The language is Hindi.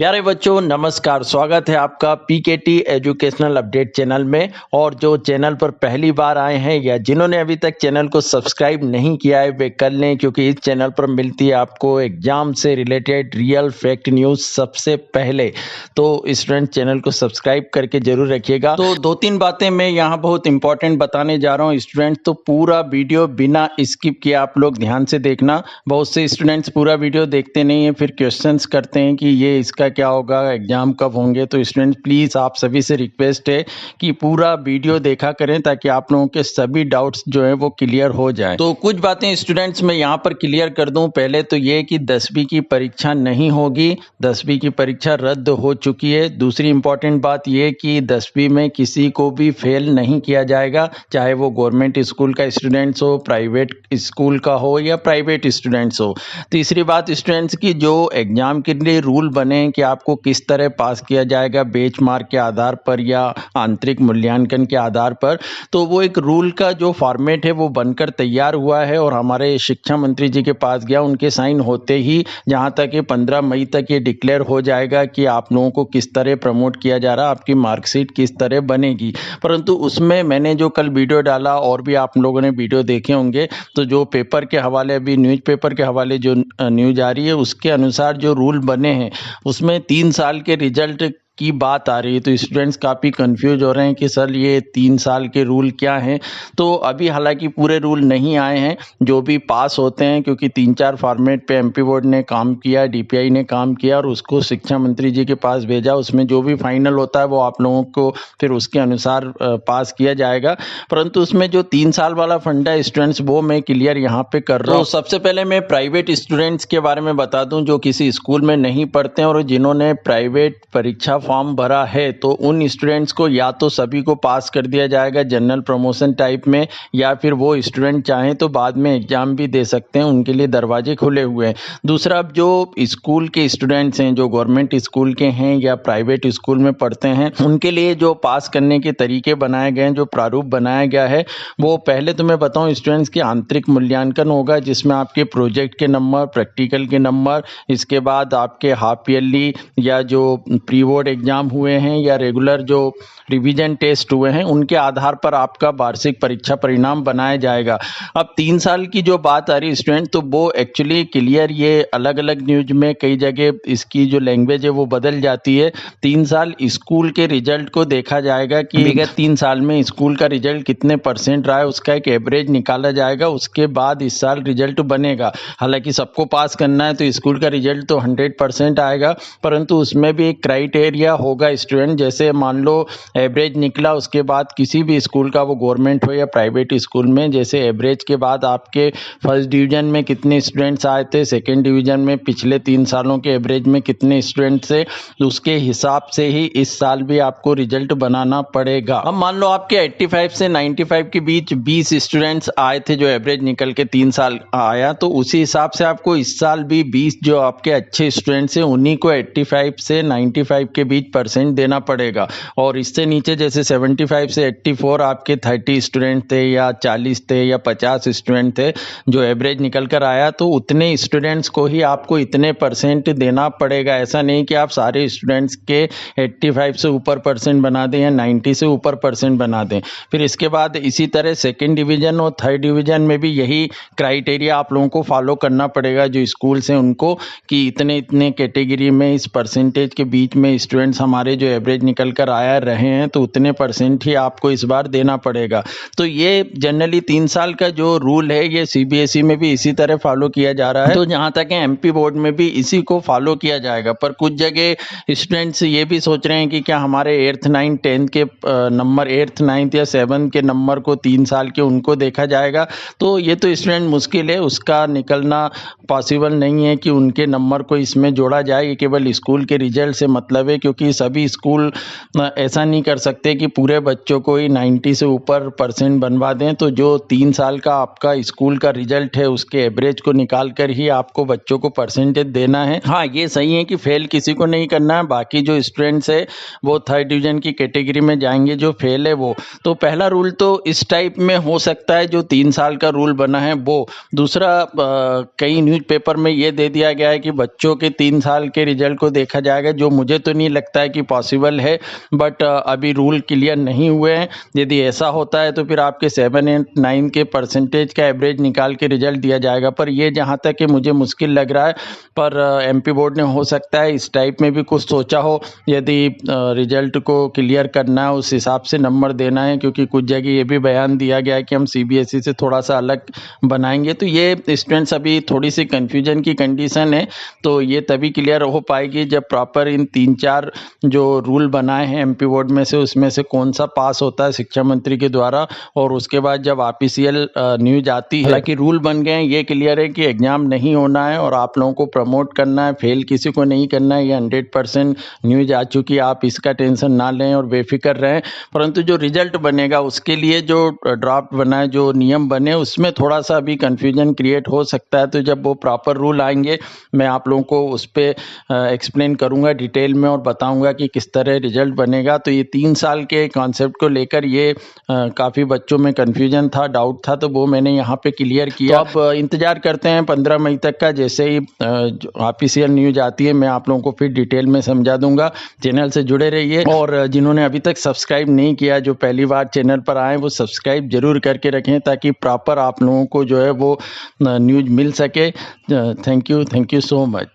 प्यारे बच्चों नमस्कार। स्वागत है आपका पीकेटी एजुकेशनल अपडेट चैनल में। और जो चैनल पर पहली बार आए हैं या जिन्होंने अभी तक चैनल को सब्सक्राइब नहीं किया है वे कर लें, क्योंकि इस चैनल पर मिलती है आपको एग्जाम से रिलेटेड रियल फैक्ट न्यूज़ सबसे पहले। तो स्टूडेंट चैनल को सब्सक्राइब करके जरूर रखिएगा। तो दो तीन बातें मैं यहाँ बहुत इंपॉर्टेंट बताने जा रहा हूँ स्टूडेंट, तो पूरा वीडियो बिना स्किप किए आप लोग ध्यान से देखना। बहुत से स्टूडेंट्स पूरा वीडियो देखते नहीं है, फिर क्वेश्चंस करते हैं कि ये इसका क्या होगा, एग्जाम कब होंगे। तो स्टूडेंट प्लीज आप सभी से रिक्वेस्ट है कि पूरा वीडियो देखा करें ताकि आप लोगों के सभी डाउट्स जो है वो क्लियर हो जाए। तो कुछ बातें स्टूडेंट्स मैं यहाँ पर क्लियर कर दूं। पहले तो ये कि 10वीं की परीक्षा नहीं होगी, 10वीं की परीक्षा रद्द हो चुकी है। दूसरी इंपॉर्टेंट बात ये कि 10वीं में किसी को भी फेल नहीं किया जाएगा, चाहे वो गवर्नमेंट स्कूल का स्टूडेंट्स हो, प्राइवेट स्कूल का हो या प्राइवेट स्टूडेंट्स हो। तीसरी बात स्टूडेंट्स की जो एग्जाम के लिए रूल बने कि आपको किस तरह पास किया जाएगा, बेंचमार्क के आधार पर या आंतरिक मूल्यांकन के आधार पर, तो वो एक रूल का जो फॉर्मेट है वो बनकर तैयार हुआ है और हमारे शिक्षा मंत्री जी के पास गया। उनके साइन होते ही जहां तक ये 15 मई तक ये डिक्लेयर हो जाएगा कि आप लोगों को किस तरह प्रमोट किया जा रहा है, आपकी मार्कशीट किस तरह बनेगी। परंतु उसमें मैंने जो कल वीडियो डाला और भी आप लोगों ने वीडियो देखे होंगे, तो जो पेपर के हवाले, अभी न्यूज़पेपर के हवाले जो न्यूज आ रही है उसके अनुसार जो रूल बने हैं उसमें 3 साल के रिजल्ट की बात आ रही है। तो स्टूडेंट्स काफ़ी कंफ्यूज हो रहे हैं कि सर ये 3 साल के रूल क्या हैं। तो अभी हालांकि पूरे रूल नहीं आए हैं, जो भी पास होते हैं, क्योंकि 3-4 फॉर्मेट पे एमपी बोर्ड ने काम किया, डीपीआई ने काम किया और उसको शिक्षा मंत्री जी के पास भेजा। उसमें जो भी फाइनल होता है वो आप लोगों को फिर उसके अनुसार पास किया जाएगा। परंतु उसमें जो 3 साल वाला फंडा है स्टूडेंट्स, वो मैं क्लियर यहाँ पे कर रहा हूँ। तो सबसे पहले मैं प्राइवेट स्टूडेंट्स के बारे में बता दूं जो किसी स्कूल में नहीं पढ़ते हैं और जिन्होंने प्राइवेट परीक्षा फॉर्म भरा है, तो उन स्टूडेंट्स को या तो सभी को पास कर दिया जाएगा जनरल प्रमोशन टाइप में, या फिर वो स्टूडेंट चाहें तो बाद में एग्जाम भी दे सकते हैं, उनके लिए दरवाजे खुले हुए हैं। दूसरा, जो स्कूल के स्टूडेंट्स हैं, जो गवर्नमेंट स्कूल के हैं या प्राइवेट स्कूल में पढ़ते हैं, उनके लिए जो पास करने के तरीके बनाए गए हैं, जो प्रारूप बनाया गया है, वो पहले तो मैं बताऊं स्टूडेंट्स की आंतरिक मूल्यांकन होगा, जिसमें आपके प्रोजेक्ट के नंबर, प्रैक्टिकल के नंबर, इसके बाद आपके हाफ ईयरली या जो प्री बोर्ड एग्जाम हुए हैं या रेगुलर जो रिवीजन टेस्ट हुए हैं, उनके आधार पर आपका वार्षिक परीक्षा परिणाम बनाया जाएगा। अब 3 साल की जो बात आ रही है स्टूडेंट, तो वो एक्चुअली क्लियर, ये अलग अलग न्यूज में कई जगह इसकी जो लैंग्वेज है वो बदल जाती है। 3 साल स्कूल के रिजल्ट को देखा जाएगा कि विगत 3 साल में स्कूल का रिजल्ट कितने % रहा है, उसका एक एवरेज निकाला जाएगा। उसके बाद इस साल रिजल्ट बनेगा। हालांकि सबको पास करना है तो स्कूल का रिजल्ट तो 100% आएगा, परंतु उसमें भी एक क्राइटेरिया होगा स्टूडेंट। जैसे मान लो एवरेज निकला, उसके बाद किसी भी स्कूल का, वो गवर्नमेंट हो या प्राइवेट स्कूल में, जैसे एवरेज के बाद आपके फर्स्ट डिवीजन में कितने स्टूडेंट्स आए थे, सेकेंड डिवीजन में पिछले 3 सालों के एवरेज में कितने स्टूडेंट्स थे, उसके हिसाब से ही इस साल भी आपको रिजल्ट बनाना पड़ेगा। अब मान लो आपके 85 से 95 के बीच 20 स्टूडेंट्स आए थे, जो एवरेज निकल के 3 साल आया, तो उसी हिसाब से आपको इस साल भी 20 जो आपके अच्छे स्टूडेंट्स हैं उन्हीं को 85 से 95 के बीच % देना पड़ेगा। और इससे नीचे जैसे 75 से 84 आपके 30 स्टूडेंट थे या 40 थे या 50 स्टूडेंट थे जो एवरेज निकल कर आया, तो उतने स्टूडेंट्स को ही आपको इतने % देना पड़ेगा। ऐसा नहीं कि आप सारे स्टूडेंट्स के 85 से ऊपर % बना दें या 90 से ऊपर % बना दें। फिर इसके बाद इसी तरह सेकेंड डिवीजन और थर्ड डिवीजन में भी यही क्राइटेरिया आप लोगों को फॉलो करना पड़ेगा, जो स्कूल्स हैं उनको, कि इतने इतने कैटेगरी में इस % के बीच में स्टूडेंट्स हमारे जो एवरेज निकल कर आया रहे हैं, तो उतने % ही आपको इस बार देना पड़ेगा। तो ये जनरली 3 साल का जो रूल है ये सीबीएसई में भी इसी तरह फॉलो किया जा रहा है। तो जहाँ तक है एमपी बोर्ड में भी इसी को फॉलो किया जाएगा। पर कुछ जगह स्टूडेंट्स ये भी सोच रहे हैं कि क्या हमारे 8th 9th 10th के नंबर, 8th 9th या 7th के नंबर को 3 साल के उनको देखा जाएगा। तो ये तो स्टूडेंट मुश्किल है, उसका निकलना पॉसिबल नहीं है कि उनके नंबर को इसमें जोड़ा जाए। ये केवल स्कूल के रिजल्ट से मतलब है, क्योंकि क्योंकि सभी स्कूल ऐसा नहीं कर सकते कि पूरे बच्चों को ही 90 से ऊपर % बनवा दें। तो जो 3 साल का आपका स्कूल का रिजल्ट है उसके एवरेज को निकाल कर ही आपको बच्चों को परसेंटेज देना है। हाँ, ये सही है कि फेल किसी को नहीं करना है, बाकी जो स्टूडेंट्स है वो 3rd डिवीजन की कैटेगरी में जाएंगे, जो फेल है वो। तो पहला रूल तो इस टाइप में हो सकता है जो 3 साल का रूल बना है वो। दूसरा, कई न्यूज़पेपर में ये दे दिया गया है कि बच्चों के 3 साल के रिजल्ट को देखा जाएगा, जो मुझे तो नहीं लगता है कि पॉसिबल है, बट अभी रूल क्लियर नहीं हुए हैं। यदि ऐसा होता है तो फिर आपके 7, 8, 9 के परसेंटेज का एवरेज निकाल के रिजल्ट दिया जाएगा, पर ये जहाँ तक कि मुझे मुश्किल लग रहा है। पर एमपी बोर्ड ने हो सकता है इस टाइप में भी कुछ सोचा हो, यदि रिजल्ट को क्लियर करना है उस हिसाब से नंबर देना है, क्योंकि कुछ जगह ये भी बयान दिया गया है कि हम सीबीएसई से थोड़ा सा अलग बनाएंगे। तो ये स्टूडेंट्स अभी थोड़ी सी कंफ्यूजन की कंडीशन है, तो ये तभी क्लियर हो पाएगी जब प्रॉपर इन 3-4 जो रूल बनाए हैं एमपी बोर्ड में से उसमें से कौन सा पास होता है शिक्षा मंत्री के द्वारा, और उसके बाद जब ऑफिशियल न्यूज आती है। हालांकि रूल बन गए हैं, ये क्लियर है कि एग्जाम नहीं होना है और आप लोगों को प्रमोट करना है, फेल किसी को नहीं करना है। ये 100% न्यूज आ चुकी है, आप इसका टेंशन ना लें और बेफिक्र रहें। परंतु जो रिजल्ट बनेगा उसके लिए जो ड्राफ्ट बना है, जो नियम बने, उसमें थोड़ा सा अभी कंफ्यूजन क्रिएट हो सकता है। तो जब वो प्रॉपर रूल आएंगे मैं आप लोगों को उस पर एक्सप्लेन करूंगा डिटेल में और बताऊंगा कि किस तरह रिजल्ट बनेगा। तो ये 3 साल के कॉन्सेप्ट को लेकर ये काफ़ी बच्चों में कन्फ्यूजन था, डाउट था, तो वो मैंने यहाँ पे क्लियर किया। तो अब इंतजार करते हैं 15 मई तक का, जैसे ही ऑफिशियल न्यूज आती है मैं आप लोगों को फिर डिटेल में समझा दूंगा। चैनल से जुड़े रहिए, और जिन्होंने अभी तक सब्सक्राइब नहीं किया, जो पहली बार चैनल पर आए, वो सब्सक्राइब जरूर करके रखें ताकि प्रॉपर आप लोगों को जो है वो न्यूज मिल सके। Thank you so much.